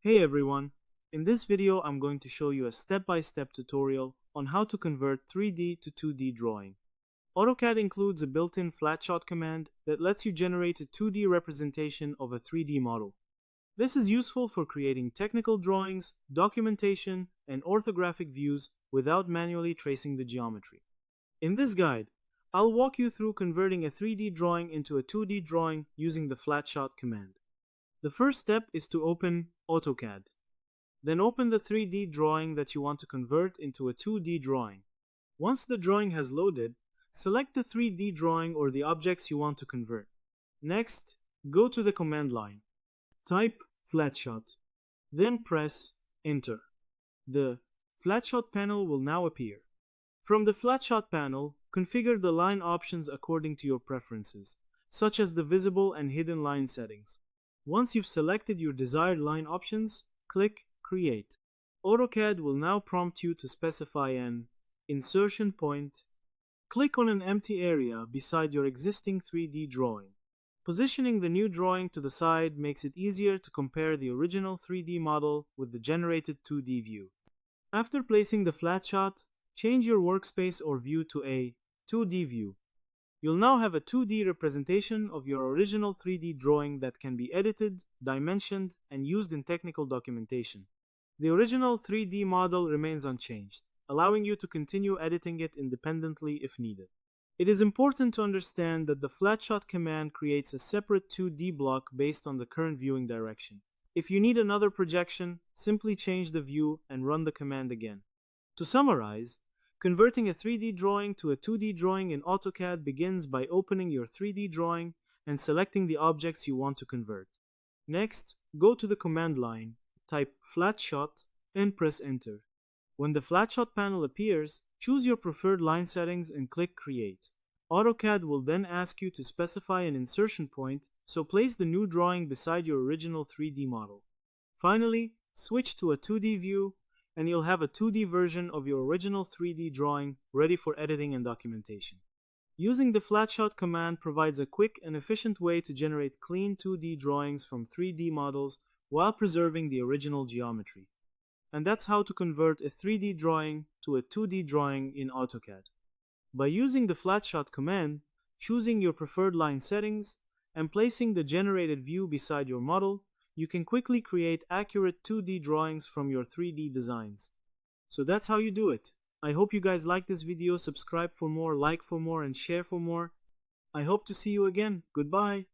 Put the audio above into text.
Hey everyone! In this video I'm going to show you a step-by-step tutorial on how to convert 3D to 2D drawing. AutoCAD includes a built-in flatshot command that lets you generate a 2D representation of a 3D model. This is useful for creating technical drawings, documentation, and orthographic views without manually tracing the geometry. In this guide, I'll walk you through converting a 3D drawing into a 2D drawing using the flatshot command. The first step is to open AutoCAD. Then open the 3D drawing that you want to convert into a 2D drawing. Once the drawing has loaded, select the 3D drawing or the objects you want to convert. Next, go to the command line. Type flatshot. Then press Enter. The flatshot panel will now appear. From the flatshot panel, configure the line options according to your preferences, such as the visible and hidden line settings. Once you've selected your desired line options, click Create. AutoCAD will now prompt you to specify an insertion point. Click on an empty area beside your existing 3D drawing. Positioning the new drawing to the side makes it easier to compare the original 3D model with the generated 2D view. After placing the flatshot, change your workspace or view to a 2D view. You'll now have a 2D representation of your original 3D drawing that can be edited, dimensioned, and used in technical documentation. The original 3D model remains unchanged, allowing you to continue editing it independently if needed. It is important to understand that the flatshot command creates a separate 2D block based on the current viewing direction. If you need another projection, simply change the view and run the command again. To summarize, converting a 3D drawing to a 2D drawing in AutoCAD begins by opening your 3D drawing and selecting the objects you want to convert. Next, go to the command line, type flatshot, and press Enter. When the flatshot panel appears, choose your preferred line settings and click Create. AutoCAD will then ask you to specify an insertion point, so place the new drawing beside your original 3D model. Finally, switch to a 2D view, and you'll have a 2D version of your original 3D drawing ready for editing and documentation. Using the flatshot command provides a quick and efficient way to generate clean 2D drawings from 3D models while preserving the original geometry. And that's how to convert a 3D drawing to a 2D drawing in AutoCAD. By using the flatshot command, choosing your preferred line settings, and placing the generated view beside your model, you can quickly create accurate 2D drawings from your 3D designs. So that's how you do it. I hope you guys like this video. Subscribe for more, like for more, and share for more. I hope to see you again. Goodbye.